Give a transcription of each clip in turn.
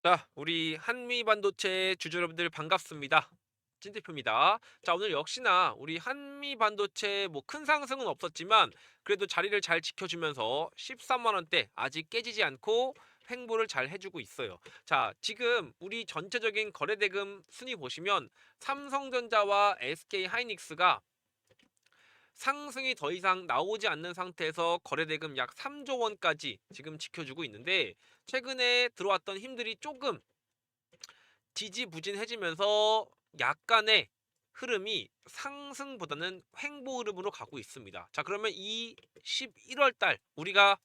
자, 우리 한미 반도체 주주 여러분들 반갑습니다. 찐대표입니다. 자, 오늘 역시나 우리 한미 반도체 뭐 큰 상승은 없었지만 그래도 자리를 잘 지켜주면서 13만 원대 아직 깨지지 않고 횡보를 잘 해주고 있어요. 자, 지금 우리 전체적인 거래대금 순위 보시면 삼성전자와 SK 하이닉스가 상승이 더 이상 나오지 않는 상태에서 거래대금 약 3조 원까지 지금 지켜주고 있는데, 최근에 들어왔던 힘들이 조금 지지부진해지면서 약간의 흐름이 상승보다는 횡보 흐름으로 가고 있습니다. 자, 그러면 이 11월 달 우리가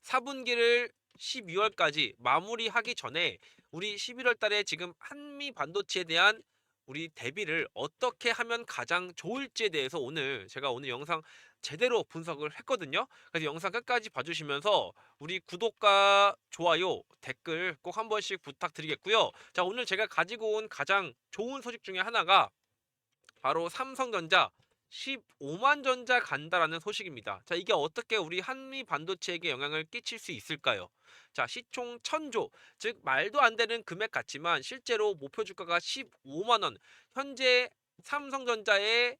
4분기를 12월까지 마무리하기 전에 우리 11월 달에 지금 한미 반도체에 대한 우리 대비를 어떻게 하면 가장 좋을지에 대해서 오늘 영상 제대로 분석을 했거든요. 그래서 영상 끝까지 봐주시면서 우리 구독과 좋아요, 댓글 꼭 한 번씩 부탁드리겠고요. 자, 오늘 제가 가지고 온 가장 좋은 소식 중에 하나가 바로 삼성전자 15만 전자 간다라는 소식입니다. 자, 이게 어떻게 우리 한미 반도체에게 영향을 끼칠 수 있을까요? 자, 시총 1000조, 즉 말도 안 되는 금액 같지만 실제로 목표 주가가 15만 원, 현재 삼성전자의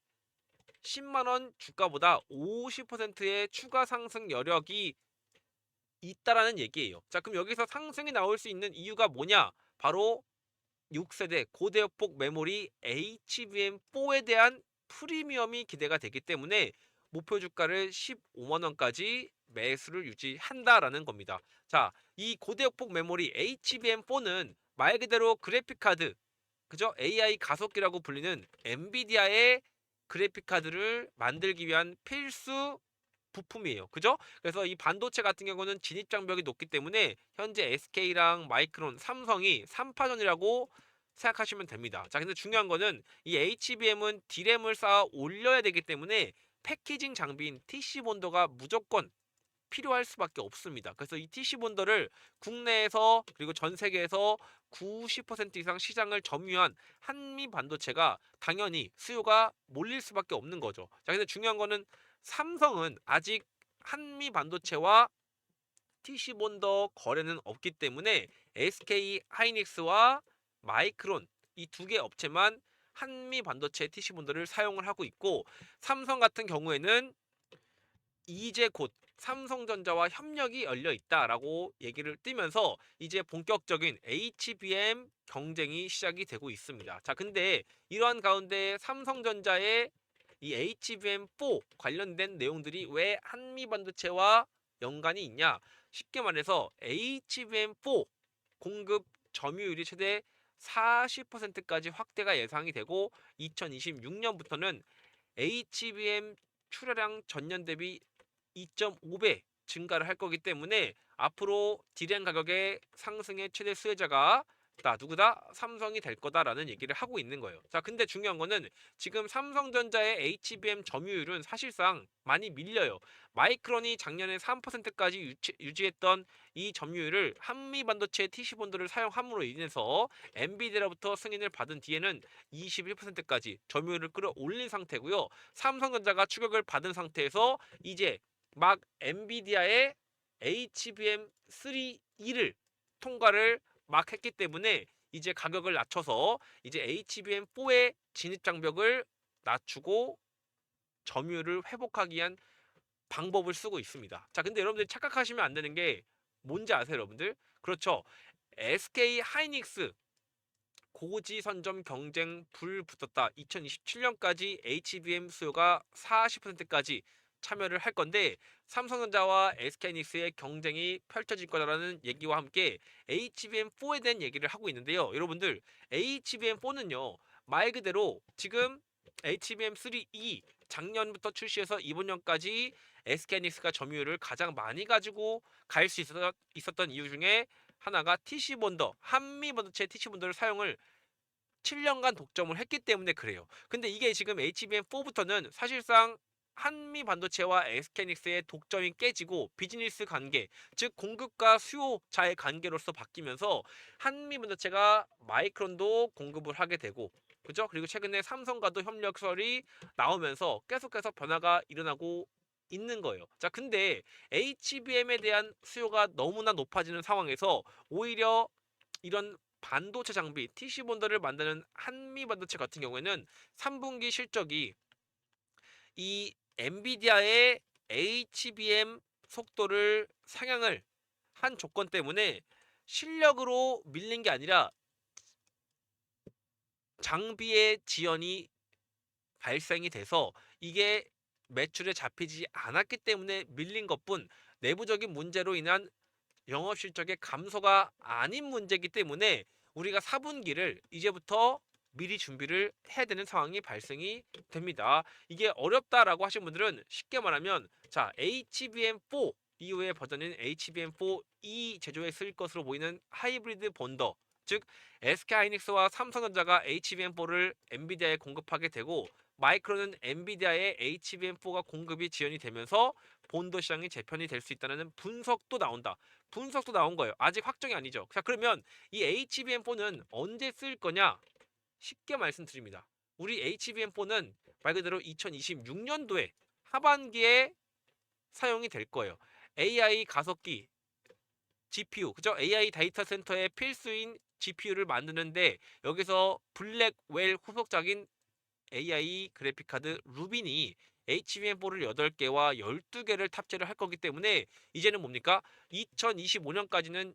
10만 원 주가보다 50%의 추가 상승 여력이 있다라는 얘기예요. 자, 그럼 여기서 상승이 나올 수 있는 이유가 뭐냐? 바로 6세대 고대역폭 메모리 HBM4에 대한 프리미엄이 기대가 되기 때문에 목표 주가를 15만 원까지 매수를 유지한다라는 겁니다. 자, 이 고대역폭 메모리 HBM4는 말 그대로 그래픽 카드, 그죠? AI 가속기라고 불리는 엔비디아의 그래픽 카드를 만들기 위한 필수 부품이에요. 그죠? 그래서 이 반도체 같은 경우는 진입 장벽이 높기 때문에 현재 SK랑 마이크론, 삼성이 3파전이라고 생각하시면 됩니다. 자, 근데 중요한 거는 이 HBM은 D램을 쌓아 올려야 되기 때문에 패키징 장비인 TC 본더가 무조건 필요할 수밖에 없습니다. 그래서 이 TC 본더를 국내에서 그리고 전 세계에서 90% 이상 시장을 점유한 한미 반도체가 당연히 수요가 몰릴 수밖에 없는 거죠. 자, 근데 중요한 거는 삼성은 아직 한미 반도체와 TC 본더 거래는 없기 때문에 SK 하이닉스와 마이크론 이 두 개 업체만 한미 반도체 TC 본더를 사용을 하고 있고, 삼성 같은 경우에는 이제 곧 삼성전자와 협력이 열려 있다라고 얘기를 띄면서 이제 본격적인 HBM 경쟁이 시작이 되고 있습니다. 자, 근데 이러한 가운데 삼성전자의 이 HBM4 관련된 내용들이 왜 한미반도체와 연관이 있냐? 쉽게 말해서 HBM4 공급 점유율이 최대 40%까지 확대가 예상이 되고, 2026년부터는 HBM 출하량 전년 대비 2.5배 증가를 할 거기 때문에 앞으로 디램 가격의 상승의 최대 수혜자가 누구다? 삼성이 될 거다라는 얘기를 하고 있는 거예요. 자, 근데 중요한 거는 지금 삼성전자의 HBM 점유율은 사실상 많이 밀려요. 마이크론이 작년에 3%까지 유지했던 이 점유율을 한미 반도체 TC 본드를 사용함으로 인해서 엔비디아로부터 승인을 받은 뒤에는 21%까지 점유율을 끌어올린 상태고요. 삼성전자가 추격을 받은 상태에서 이제 막 엔비디아의 HBM3E를 통과를 막 했기 때문에 이제 가격을 낮춰서 이제 HBM4의 진입 장벽을 낮추고 점유율을 회복하기 위한 방법을 쓰고 있습니다. 자, 근데 여러분들 착각하시면 안 되는 게 뭔지 아세요, 여러분들? 그렇죠. SK 하이닉스 고지 선점 경쟁 불 붙었다. 2027년까지 HBM 수요가 40%까지 참여를 할 건데, 삼성전자와 SK하이닉스의 경쟁이 펼쳐질 거라는 얘기와 함께 HBM4에 대한 얘기를 하고 있는데요. 여러분들, HBM4는요, 말 그대로 지금 HBM3E 작년부터 출시해서 이번 년까지 SK하이닉스가 점유율을 가장 많이 가지고 갈 수 있었던 이유 중에 하나가 TC 본더, 한미 반도체 TC 본더를 사용을 7년간 독점을 했기 때문에 그래요. 근데 이게 지금 HBM4부터는 사실상 한미 반도체와 SK하이닉스의 독점이 깨지고 비즈니스 관계, 즉 공급과 수요자의 관계로서 바뀌면서 한미 반도체가 마이크론도 공급을 하게 되고, 그죠? 그리고 최근에 삼성과도 협력설이 나오면서 계속해서 변화가 일어나고 있는 거예요. 자, 근데 HBM에 대한 수요가 너무나 높아지는 상황에서 오히려 이런 반도체 장비 TC 본더를 만드는 한미 반도체 같은 경우에는 3분기 실적이 이 엔비디아의 HBM 속도를 상향을 한 조건 때문에 실력으로 밀린 게 아니라 장비의 지연이 발생이 돼서 이게 매출에 잡히지 않았기 때문에 밀린 것뿐, 내부적인 문제로 인한 영업 실적의 감소가 아닌 문제이기 때문에 우리가 4분기를 이제부터 미리 준비를 해야 되는 상황이 발생이 됩니다. 이게 어렵다라고 하신 분들은 쉽게 말하면, 자, HBM4 이후의 버전인 HBM4E 제조에 쓸 것으로 보이는 하이브리드 본더, 즉 SK하이닉스와 삼성전자가 HBM4를 엔비디아에 공급하게 되고, 마이크론은 엔비디아의 HBM4가 공급이 지연이 되면서 본더 시장이 재편이 될 수 있다는 분석도 나온다. 분석도 나온 거예요. 아직 확정이 아니죠. 자, 그러면 이 HBM4는 언제 쓸 거냐? 쉽게 말씀드립니다. 우리 HBM4는 말 그대로 2026년도에 하반기에 사용이 될 거예요. AI 가속기, GPU, 그죠? AI 데이터 센터의 필수인 GPU를 만드는데, 여기서 블랙웰 후속작인 AI 그래픽카드 루빈이 HBM4를 8개와 12개를 탑재를 할 거기 때문에 이제는 뭡니까? 2025년까지는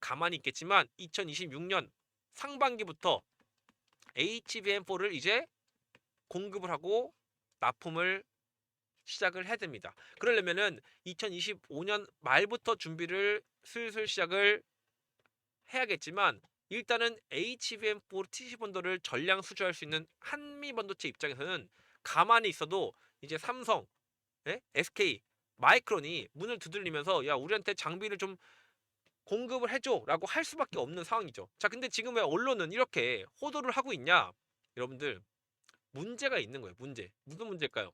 가만히 있겠지만 2026년 상반기부터 HBM4를 이제 공급을 하고 납품을 시작을 해야 됩니다. 그러려면은 2025년 말부터 준비를 슬슬 시작을 해야겠지만, 일단은 HBM4 TC 본더를 전량 수주할 수 있는 한미 반도체 입장에서는 가만히 있어도 이제 삼성, SK, 마이크론이 문을 두들리면서 야, 우리한테 장비를 좀 공급을 해줘라고 할 수밖에 없는 상황이죠. 자, 근데 지금 왜 언론은 이렇게 호도를 하고 있냐? 여러분들, 문제가 있는 거예요. 문제. 무슨 문제일까요?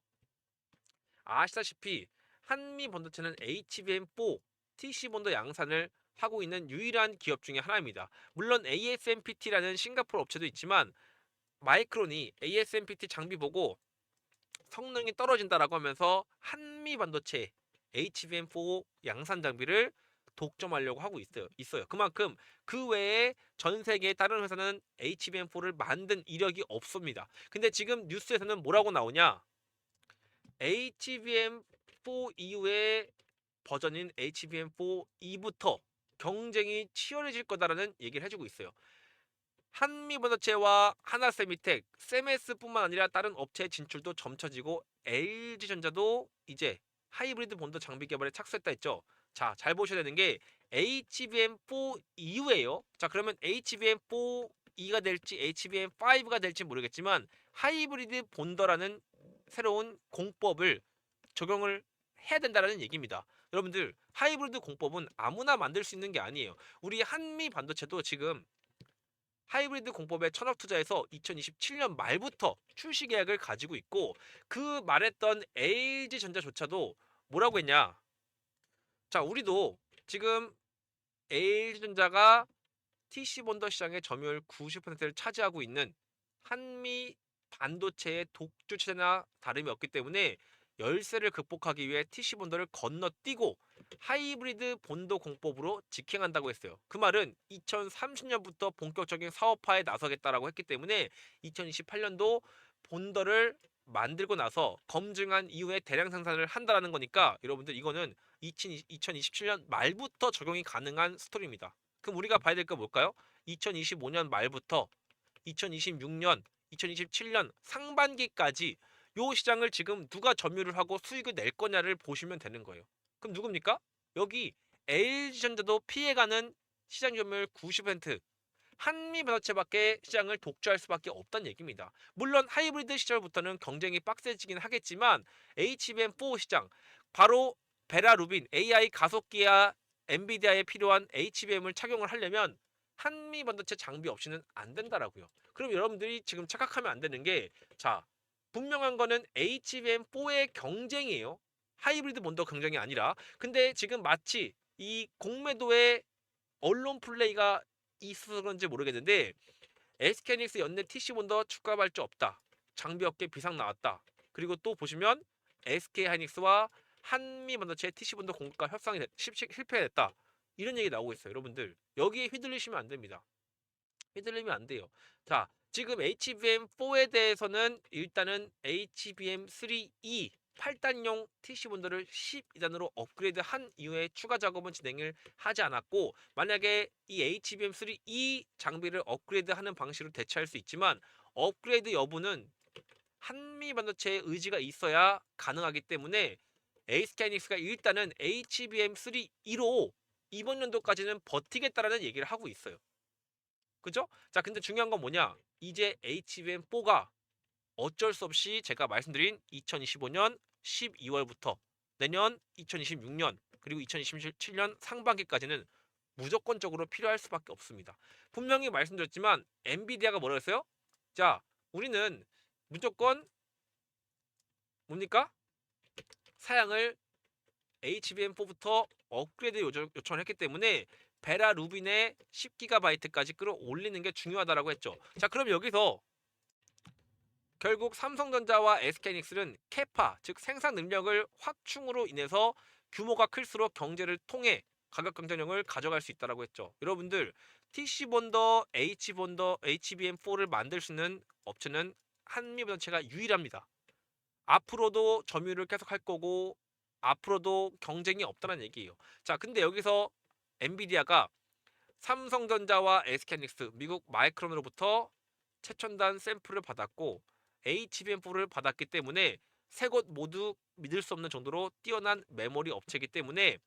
아시다시피 한미 반도체는 HBM4 TC 본더 양산을 하고 있는 유일한 기업 중에 하나입니다. 물론 ASMPT라는 싱가포르 업체도 있지만, 마이크론이 ASMPT 장비 보고 성능이 떨어진다라고 하면서 한미 반도체 HBM4 양산 장비를 독점하려고 하고 있어요. 그만큼 그 외에 전 세계의 다른 회사는 HBM4를 만든 이력이 없습니다. 근데 지금 뉴스에서는 뭐라고 나오냐? HBM4 이후의 버전인 HBM4E부터 경쟁이 치열해질 거다라는 얘기를 해주고 있어요. 한미반도체와 하나세미텍, 세메스뿐만 아니라 다른 업체의 진출도 점쳐지고, LG전자도 이제 하이브리드 본더 장비 개발에 착수했다 했죠. 자, 잘 보셔야 되는 게 HBM4 이후에요. 자, 그러면 HBM4E가 될지 HBM5가 될지 모르겠지만 하이브리드 본더라는 새로운 공법을 적용을 해야 된다는 얘기입니다. 여러분들, 하이브리드 공법은 아무나 만들 수 있는 게 아니에요. 우리 한미 반도체도 지금 하이브리드 공법에 천억 투자해서 2027년 말부터 출시 계약을 가지고 있고, 그 말했던 LG전자조차도 뭐라고 했냐? 자, 우리도 지금 LG전자가 TC 본더 시장의 점유율 90%를 차지하고 있는 한미 반도체의 독주 체제나 다름이 없기 때문에 열세를 극복하기 위해 TC 본더를 건너뛰고 하이브리드 본더 공법으로 직행한다고 했어요. 그 말은 2030년부터 본격적인 사업화에 나서겠다라고 했기 때문에 2028년도 본더를 만들고 나서 검증한 이후에 대량 생산을 한다라는 거니까, 여러분들 이거는 2027년 말부터 적용이 가능한 스토리입니다. 그럼 우리가 봐야 될 거 뭘까요? 2025년 말부터 2026년, 2027년 상반기까지 요 시장을 지금 누가 점유를 하고 수익을 낼 거냐를 보시면 되는 거예요. 그럼 누굽니까? 여기 LG전자도 피해가는 시장 점유율 90%, 한미반도체밖에 시장을 독주할 수밖에 없다는 얘기입니다. 물론 하이브리드 시절부터는 경쟁이 빡세지긴 하겠지만 HBM4 시장, 바로 베라루빈 AI 가속기와 엔비디아에 필요한 HBM을 착용을 하려면 한미 반도체 장비 없이는 안 된다라고요. 그럼 여러분들이 지금 착각하면 안 되는 게, 자, 분명한 거는 HBM4의 경쟁이에요. 하이브리드 본더 경쟁이 아니라. 근데 지금 마치 이 공매도의 언론 플레이가 있어서 그런지 모르겠는데, SK하이닉스 연내 TC 본더 추가 발주 없다. 장비 업계 비상 나왔다. 그리고 또 보시면 SK하이닉스와 한미 반도체 TC 본더 공급과 협상이 실패했다. 이런 얘기 나오고 있어요. 여러분들 여기에 휘둘리시면 안 됩니다. 휘둘리면 안 돼요. 자, 지금 HBM4에 대해서는 일단은 HBM3E 8단용 TC 본드를 12단으로 업그레이드 한 이후에 추가 작업은 진행을 하지 않았고, 만약에 이 HBM3E 장비를 업그레이드 하는 방식으로 대체할 수 있지만 업그레이드 여부는 한미 반도체의 의지가 있어야 가능하기 때문에 에이스케이닉스가 일단은 HBM3E로 이번 연도까지는 버티겠다라는 얘기를 하고 있어요. 그죠? 자, 근데 중요한 건 뭐냐? 이제 HBM4가 어쩔 수 없이 제가 말씀드린 2025년 12월부터 내년 2026년 그리고 2027년 상반기까지는 무조건적으로 필요할 수밖에 없습니다. 분명히 말씀드렸지만 엔비디아가 뭐라 했어요? 자, 우리는 무조건 뭡니까? 사양을 HBM4부터 업그레이드 요청을 했기 때문에 베라 루빈의 10GB까지 끌어올리는 게 중요하다라고 했죠. 자, 그럼 여기서 결국 삼성전자와 SK하이닉스는 캐파, 즉 생산 능력을 확충으로 인해서 규모가 클수록 경제를 통해 가격 경쟁력을 가져갈 수 있다라고 했죠. 여러분들 TC 본더, H 본더, HBM4를 만들 수 있는 업체는 한미반도체가 유일합니다. 앞으로도 점유를 계속 할 거고 앞으로도 경쟁이 없다는 얘기예요. 자, 근데 여기서 엔비디아가 삼성전자와 SK하이닉스, 미국 마이크론으로부터 최첨단 샘플을 받았고 HBM4를 받았기 때문에 세 곳 모두 믿을 수 없는 정도로 뛰어난 메모리 업체이기 때문에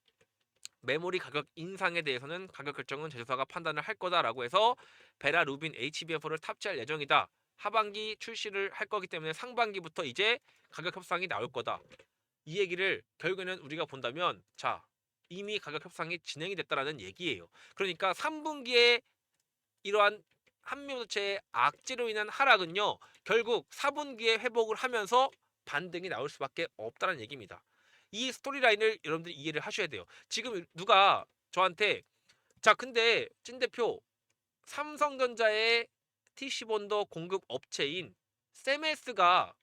메모리 가격 인상에 대해서는 가격 결정은 제조사가 판단을 할 거다라고 해서 베라 루빈 HBM4를 탑재할 예정이다. 하반기 출시를 할 거기 때문에 상반기부터 이제 가격 협상이 나올 거다. 이 얘기를 결국에는 우리가 본다면 자, 이미 가격 협상이 진행이 됐다라는 얘기예요. 그러니까 3분기에 이러한 한미반도체의 악재로 인한 하락은요, 결국 4분기에 회복을 하면서 반등이 나올 수밖에 없다는 얘기입니다. 이 스토리라인을 여러분들이 이해를 하셔야 돼요. 지금 누가 저한테 자, 근데 찐 대표 삼성전자의 TC본더 공급 업체인 세메스가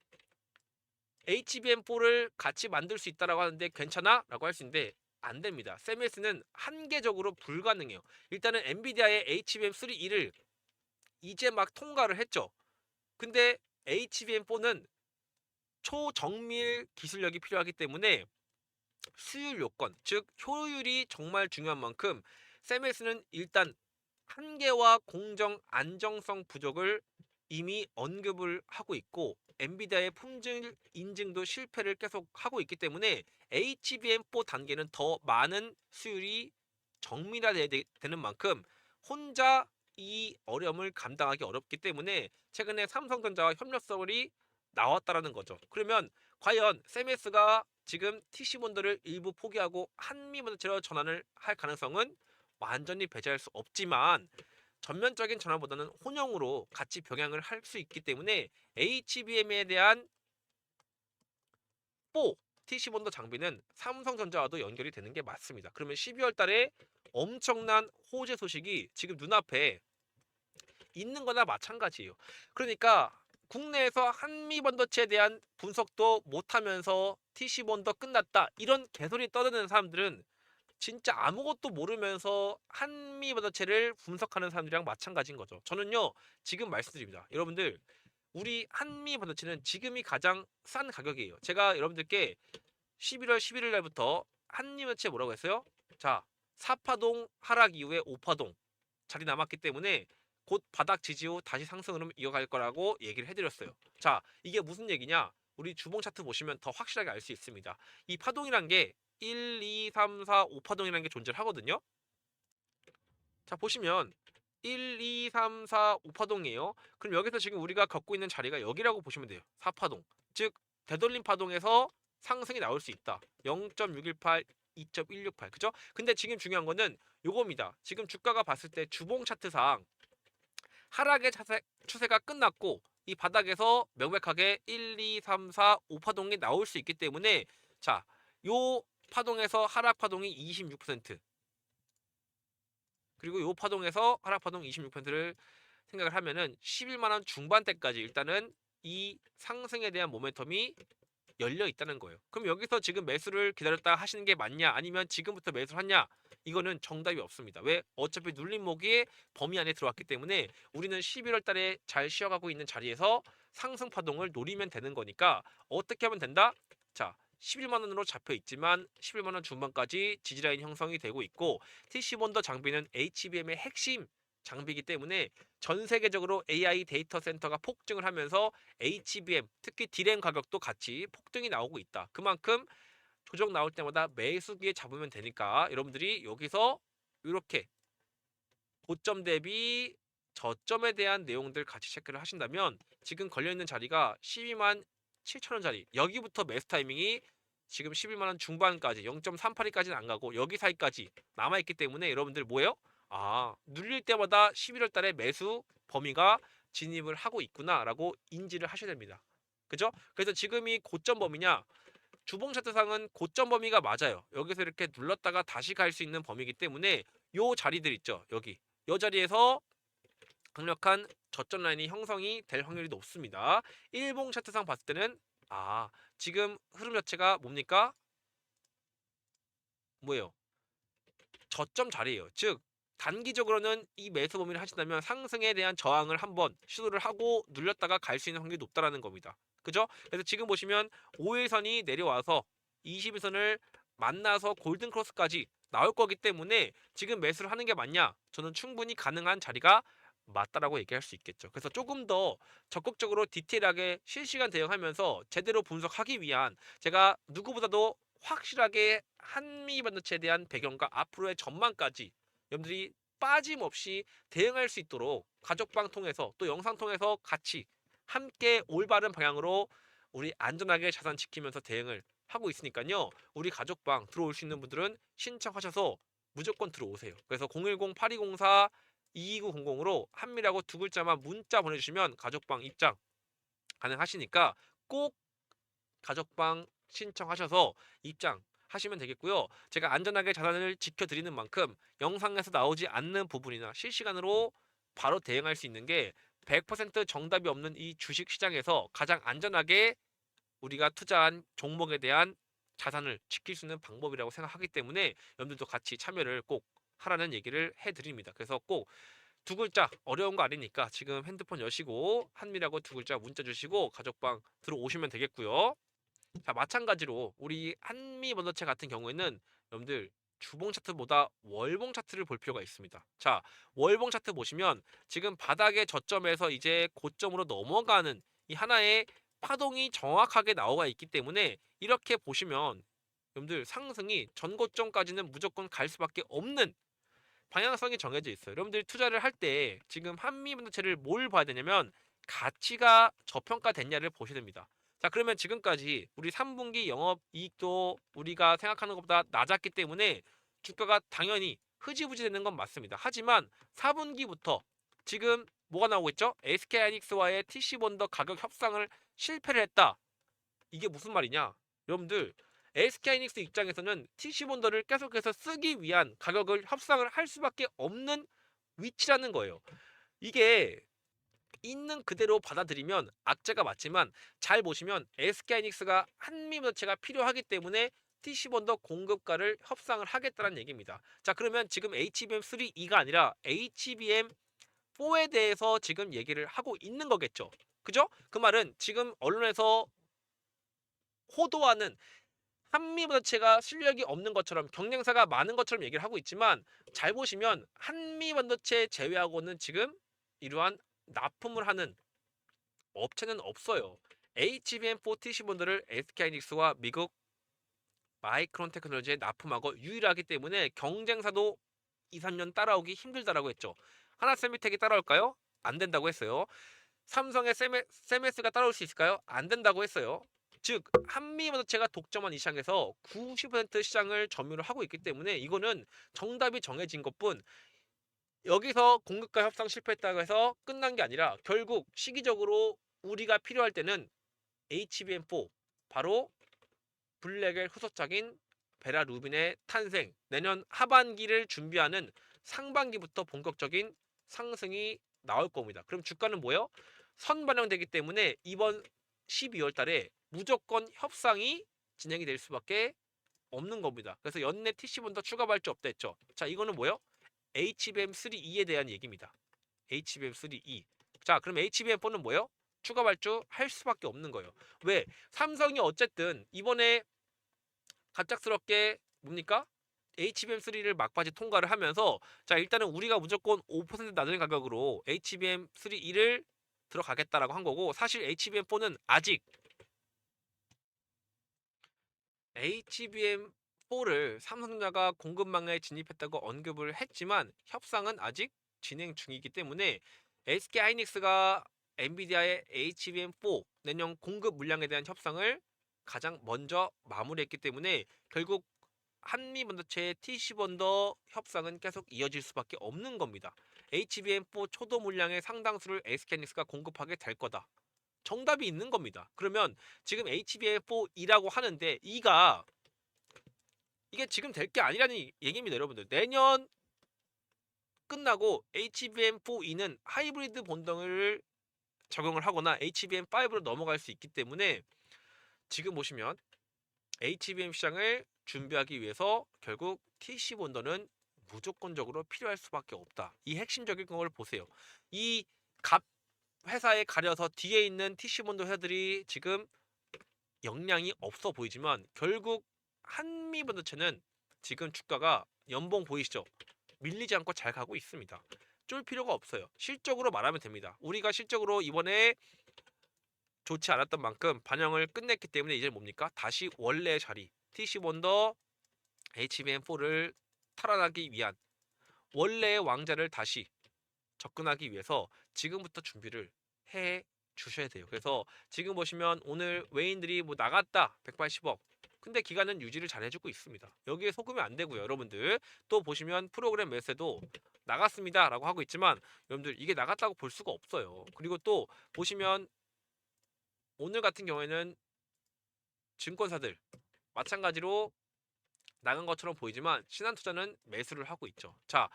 HBM4를 같이 만들 수 있다라고 하는데 괜찮아? 라고 할 수 있는데 안 됩니다. 세메스는 한계적으로 불가능해요. 일단은 엔비디아의 HBM3E를 이제 막 통과를 했죠. 근데 HBM4는 초정밀 기술력이 필요하기 때문에 수율 요건, 즉 효율이 정말 중요한 만큼 세메스는 일단 한계와 공정 안정성 부족을 이미 언급을 하고 있고 엔비디아의 품질 인증도 실패를 계속 하고 있기 때문에 HBM4 단계는 더 많은 수율이 정밀화되는 만큼 혼자 이 어려움을 감당하기 어렵기 때문에 최근에 삼성전자와 협력설이 나왔다라는 거죠. 그러면 과연 세메스가 지금 TC본드를 일부 포기하고 한미반도체로 전환을 할 가능성은 완전히 배제할 수 없지만 전면적인 전환보다는 혼용으로 같이 병행을 할 수 있기 때문에 HBM에 대한 4 TC본드 장비는 삼성전자와도 연결이 되는 게 맞습니다. 그러면 12월 달에 엄청난 호재 소식이 지금 눈앞에 있는 거나 마찬가지예요. 그러니까 국내에서 한미 반도체에 대한 분석도 못하면서 TC 본더 끝났다 이런 개소리 떠드는 사람들은 진짜 아무것도 모르면서 한미 반도체를 분석하는 사람들이랑 마찬가지인 거죠. 저는요 지금 말씀드립니다. 여러분들 우리 한미 반도체는 지금이 가장 싼 가격이에요. 제가 여러분들께 11월 11일 날부터 한미 반도체 뭐라고 했어요? 자, 4파동 하락 이후에 5파동 자리 남았기 때문에 곧 바닥 지지 후 다시 상승 흐름 이어갈 거라고 얘기를 해드렸어요. 자, 이게 무슨 얘기냐? 우리 주봉 차트 보시면 더 확실하게 알 수 있습니다. 이 파동이란 게 1, 2, 3, 4, 5파동이라는 게 존재를 하거든요. 자, 보시면 1, 2, 3, 4, 5파동이에요. 그럼 여기서 지금 우리가 겪고 있는 자리가 여기라고 보시면 돼요. 4파동. 즉 되돌림 파동에서 상승이 나올 수 있다. 0.618, 2.168. 그죠? 근데 지금 중요한 거는 요겁니다. 지금 주가가 봤을 때 주봉 차트상 하락의 추세가 끝났고 이 바닥에서 명백하게 1, 2, 3, 4, 5파동이 나올 수 있기 때문에 자, 요 파동에서 하락 파동이 26% 그리고 요 파동에서 하락 파동 26%를 생각을 하면은 11만원 중반대까지 일단은 이 상승에 대한 모멘텀이 열려 있다는 거예요. 그럼 여기서 지금 매수를 기다렸다 하시는 게 맞냐? 아니면 지금부터 매수를 하냐? 이거는 정답이 없습니다. 왜? 어차피 눌림목이 범위 안에 들어왔기 때문에 우리는 11월 달에 잘 쉬어가고 있는 자리에서 상승 파동을 노리면 되는 거니까 어떻게 하면 된다? 자, 11만 원으로 잡혀 있지만 11만 원 중반까지 지지라인 형성이 되고 있고 TC본더 장비는 HBM의 핵심 장비이기 때문에 전 세계적으로 AI 데이터 센터가 폭증을 하면서 HBM, 특히 D램 가격도 같이 폭등이 나오고 있다. 그만큼 조정 나올 때마다 매수기에 잡으면 되니까 여러분들이 여기서 이렇게 고점 대비 저점에 대한 내용들 같이 체크를 하신다면 지금 걸려있는 자리가 12만 7천 원짜리 여기부터 매수 타이밍이 지금 11만 원 중반까지 0.382까지는 안 가고 여기 사이까지 남아있기 때문에 여러분들 뭐예요? 아, 눌릴 때마다 11월 달에 매수 범위가 진입을 하고 있구나라고 인지를 하셔야 됩니다. 그죠? 그래서 지금이 고점 범위냐? 주봉 차트상은 고점 범위가 맞아요. 여기서 이렇게 눌렀다가 다시 갈 수 있는 범위이기 때문에 요 자리들 있죠. 여기. 요 자리에서 강력한 저점 라인이 형성이 될 확률이 높습니다. 일봉 차트상 봤을 때는 지금 흐름 자체가 뭡니까? 뭐예요? 저점 자리예요. 즉 단기적으로는 이 매수 범위를 하신다면 상승에 대한 저항을 한번 시도를 하고 눌렸다가 갈 수 있는 확률이 높다라는 겁니다. 그죠? 그래서 지금 보시면 5일선이 내려와서 20일선을 만나서 골든 크로스까지 나올 거기 때문에 지금 매수를 하는 게 맞냐? 저는 충분히 가능한 자리가 맞다라고 얘기할 수 있겠죠. 그래서 조금 더 적극적으로 디테일하게 실시간 대응하면서 제대로 분석하기 위한 제가 누구보다도 확실하게 한미 반도체에 대한 배경과 앞으로의 전망까지 여러분들이 빠짐없이 대응할 수 있도록 가족방 통해서 또 영상 통해서 같이 함께 올바른 방향으로 우리 안전하게 자산 지키면서 대응을 하고 있으니까요. 우리 가족방 들어올 수 있는 분들은 신청하셔서 무조건 들어오세요. 그래서 010-8204-22900으로 한미라고 두 글자만 문자 보내주시면 가족방 입장 가능하시니까 꼭 가족방 신청하셔서 입장하시면 되겠고요. 제가 안전하게 자산을 지켜드리는 만큼 영상에서 나오지 않는 부분이나 실시간으로 바로 대응할 수 있는 게 100% 정답이 없는 이 주식시장에서 가장 안전하게 우리가 투자한 종목에 대한 자산을 지킬 수 있는 방법이라고 생각하기 때문에 여러분들도 같이 참여를 꼭 하라는 얘기를 해드립니다. 그래서 꼭 두 글자 어려운 거 아니니까 지금 핸드폰 여시고 한미라고 두 글자 문자 주시고 가족방 들어오시면 되겠고요. 자, 마찬가지로 우리 한미 반도체 같은 경우에는 여러분들 주봉 차트보다 월봉 차트를 볼 필요가 있습니다. 자, 월봉 차트 보시면 지금 바닥의 저점에서 이제 고점으로 넘어가는 이 하나의 파동이 정확하게 나와 있기 때문에 이렇게 보시면 여러분들 상승이 전고점까지는 무조건 갈 수밖에 없는 방향성이 정해져 있어요. 여러분들이 투자를 할 때 지금 한미 반도체를 뭘 봐야 되냐면 가치가 저평가됐냐를 보셔야 됩니다. 자, 그러면 지금까지 우리 3분기 영업이익도 우리가 생각하는 것보다 낮았기 때문에 주가가 당연히 흐지부지 되는 건 맞습니다. 하지만 4분기부터 지금 뭐가 나오고 있죠? SK하이닉스와의 TC본더 가격 협상을 실패를 했다. 이게 무슨 말이냐? 여러분들 SK하이닉스 입장에서는 TC본더를 계속해서 쓰기 위한 가격을 협상을 할 수밖에 없는 위치라는 거예요. 이게 있는 그대로 받아들이면 악재가 맞지만 잘 보시면 SK하이닉스가 한미반도체가 필요하기 때문에 TC본더 공급가를 협상을 하겠다는 얘기입니다. 자, 그러면 지금 HBM3E가 아니라 HBM4에 대해서 지금 얘기를 하고 있는 거겠죠. 그죠? 그 말은 지금 언론에서 호도하는 한미반도체가 실력이 없는 것처럼 경쟁사가 많은 것처럼 얘기를 하고 있지만 잘 보시면 한미반도체 제외하고는 지금 이러한 납품을 하는 업체는 없어요. HBM4 TC본들을 SK하이닉스와 미국 마이크론 테크놀로지에 납품하고 유일하기 때문에 경쟁사도 2, 3년 따라오기 힘들다라고 했죠. 하나세미텍이 따라올까요? 안 된다고 했어요. 삼성의 세메스가 따라올 수 있을까요? 안 된다고 했어요. 즉 한미반도체가 독점한 이 시장에서 90% 시장을 점유를 하고 있기 때문에 이거는 정답이 정해진 것뿐 여기서 공급과 협상 실패했다고 해서 끝난 게 아니라 결국 시기적으로 우리가 필요할 때는 HBM4 바로 블랙의 후속작인 베라 루빈의 탄생 내년 하반기를 준비하는 상반기부터 본격적인 상승이 나올 겁니다. 그럼 주가는 뭐예요? 선반영되기 때문에 이번 12월 달에 무조건 협상이 진행이 될 수밖에 없는 겁니다. 그래서 연내 TC본더 추가 발주 없다 했죠. 자, 이거는 뭐예요? HBM3E에 대한 얘기입니다. HBM3E. 자, 그럼 HBM4는 뭐예요? 추가 발주 할 수밖에 없는 거예요. 왜? 삼성이 어쨌든 이번에 갑작스럽게 뭡니까? HBM3를 막바지 통과를 하면서 자, 일단은 우리가 무조건 5% 낮은 가격으로 HBM3E를 들어가겠다라고 한 거고, 사실 HBM4는 아직 HBM4를 삼성전자가 공급망에 진입했다고 언급을 했지만 협상은 아직 진행 중이기 때문에 SK하이닉스가 엔비디아의 HBM4 내년 공급 물량에 대한 협상을 가장 먼저 마무리했기 때문에 결국 한미 반도체의 TC본더 협상은 계속 이어질 수밖에 없는 겁니다. HBM4 초도 물량의 상당수를 SK하이닉스가 공급하게 될 거다. 정답이 있는 겁니다. 그러면 지금 HBM4E라고 하는데 이게 지금 될 게 아니라는 얘기입니다, 여러분들. 내년 끝나고 HBM4E는 하이브리드 본덩을 적용을 하거나 HBM5로 넘어갈 수 있기 때문에 지금 보시면 HBM 시장을 준비하기 위해서 결국 TC 본더는 무조건적으로 필요할 수밖에 없다. 이 핵심적인 걸 보세요. 이 값 회사에 가려서 뒤에 있는 TC 본더 회사들이 지금 역량이 없어 보이지만 결국 한미 반도체는 지금 주가가 연봉 보이시죠? 밀리지 않고 잘 가고 있습니다. 쫄 필요가 없어요. 실적으로 말하면 됩니다. 우리가 실적으로 이번에 좋지 않았던 만큼 반영을 끝냈기 때문에 이제 뭡니까? 다시 원래 자리 TC본더 HBM4를 탈환하기 위한 원래의 왕자를 다시 접근하기 위해서 지금부터 준비를 해 주셔야 돼요. 그래서 지금 보시면 오늘 외인들이 뭐 나갔다 180억, 근데 기간은 유지를 잘 해주고 있습니다. 여기에 속으면 안 되고요, 여러분들. 또 보시면 프로그램 매수도 나갔습니다 라고 하고 있지만 여러분들 이게 나갔다고 볼 수가 없어요. 그리고 또 보시면 오늘 같은 경우에는 증권사들 마찬가지로 나간 것처럼 보이지만 신한투자는 매수를 하고 있죠. 자,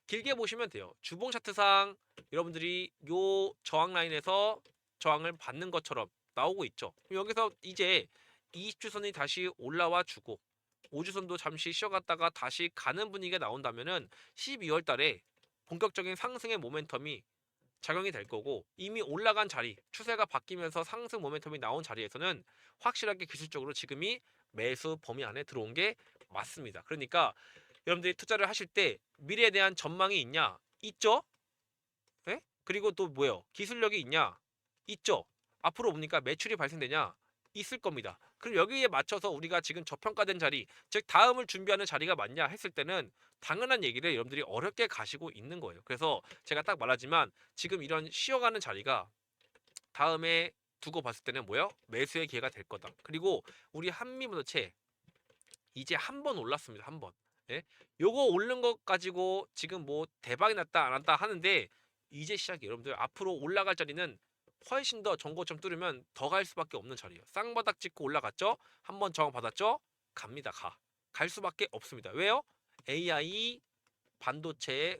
길게 보시면 돼요. 주봉 차트상 여러분들이 요 저항 라인에서 저항을 받는 것처럼 나오고 있죠. 여기서 이제 20주선이 다시 올라와 주고 5주선도 잠시 쉬어갔다가 다시 가는 분위기가 나온다면은 12월 달에 본격적인 상승의 모멘텀이 작용이 될 거고, 이미 올라간 자리 추세가 바뀌면서 상승 모멘텀이 나온 자리에서는 확실하게 기술적으로 지금이 매수 범위 안에 들어온 게 맞습니다. 그러니까 여러분들이 투자를 하실 때 미래에 대한 전망이 있냐? 있죠? 예? 그리고 또 뭐예요? 기술력이 있냐? 있죠? 앞으로 보니까 매출이 발생되냐? 있을 겁니다. 그럼 여기에 맞춰서 우리가 지금 저평가된 자리, 즉 다음을 준비하는 자리가 맞냐 했을 때는 당연한 얘기를 여러분들이 어렵게 가시고 있는 거예요. 그래서 제가 딱 말하지만 지금 이런 쉬어가는 자리가 다음에 두고 봤을 때는 뭐예요? 매수의 기회가 될 거다. 그리고 우리 한미반도체 이제 한 번 올랐습니다. 한 번. 예? 요거 오른 것 가지고 지금 뭐 대박이 났다 안 났다 하는데 이제 시작이에요. 여러분들 앞으로 올라갈 자리는 훨씬 더 정고점 뚫으면 더 갈 수밖에 없는 자리예요. 쌍바닥 찍고 올라갔죠? 한 번 저항 받았죠? 갑니다. 가. 갈 수밖에 없습니다. 왜요? AI 반도체의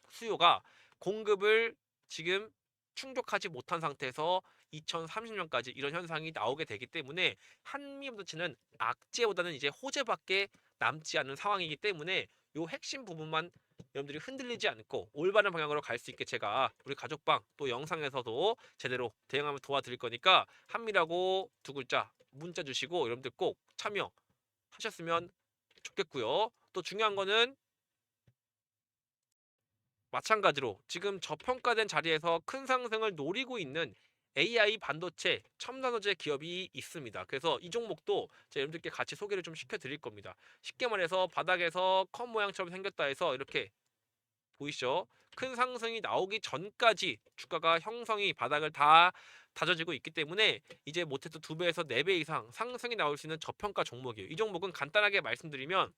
수요가 공급을 지금 충족하지 못한 상태에서 2030년까지 이런 현상이 나오게 되기 때문에 한미 반도체는 악재보다는 이제 호재밖에 남지 않은 상황이기 때문에 요 핵심 부분만 여러분들이 흔들리지 않고 올바른 방향으로 갈 수 있게 제가 우리 가족방 또 영상에서도 제대로 대응하면 도와드릴 거니까 한미라고 두 글자 문자 주시고 여러분들 꼭 참여하셨으면 좋겠고요. 또 중요한 거는 마찬가지로 지금 저평가된 자리에서 큰 상승을 노리고 있는 AI 반도체 첨단 소재 기업이 있습니다. 그래서 이 종목도 제가 여러분들께 같이 소개를 좀 시켜드릴 겁니다. 쉽게 말해서 바닥에서 컵 모양처럼 생겼다 해서 이렇게 보이시죠? 큰 상승이 나오기 전까지 주가가 형성이 바닥을 다 다져지고 있기 때문에 이제 못해도 2배에서 4배 이상 상승이 나올 수 있는 저평가 종목이에요. 이 종목은 간단하게 말씀드리면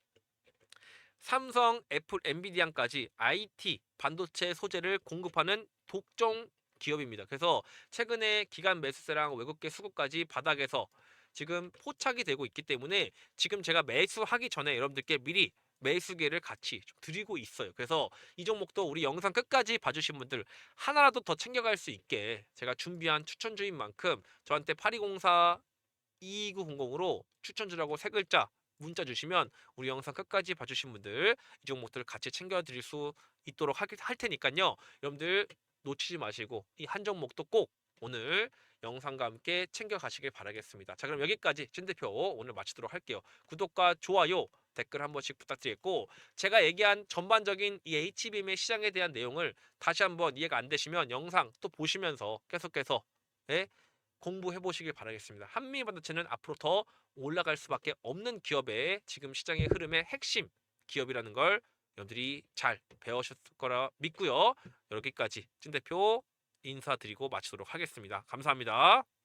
삼성, 애플, 엔비디아까지 IT 반도체 소재를 공급하는 독점 기업입니다. 그래서 최근에 기관 매수세랑 외국계 수급까지 바닥에서 지금 포착이 되고 있기 때문에 지금 제가 매수하기 전에 여러분들께 미리 매수기를 같이 좀 드리고 있어요. 그래서 이 종목도 우리 영상 끝까지 봐주신 분들 하나라도 더 챙겨갈 수 있게 제가 준비한 추천주인 만큼 저한테 8204 22900으로 추천주라고 세 글자 문자 주시면 우리 영상 끝까지 봐주신 분들 이 종목들 같이 챙겨드릴 수 있도록 할 테니까요. 여러분들 놓치지 마시고 이 한 종목도 꼭 오늘 영상과 함께 챙겨가시길 바라겠습니다. 자, 그럼 여기까지 진 대표 오늘 마치도록 할게요. 구독과 좋아요, 댓글 한 번씩 부탁드리겠고, 제가 얘기한 전반적인 이 HBM의 시장에 대한 내용을 다시 한번 이해가 안 되시면 영상 또 보시면서 계속해서 예? 공부해 보시길 바라겠습니다. 한미반도체는 앞으로 더 올라갈 수밖에 없는 기업의 지금 시장의 흐름의 핵심 기업이라는 걸 여러분들이 잘 배우셨을 거라 믿고요. 여기까지 찐 대표 인사드리고 마치도록 하겠습니다. 감사합니다.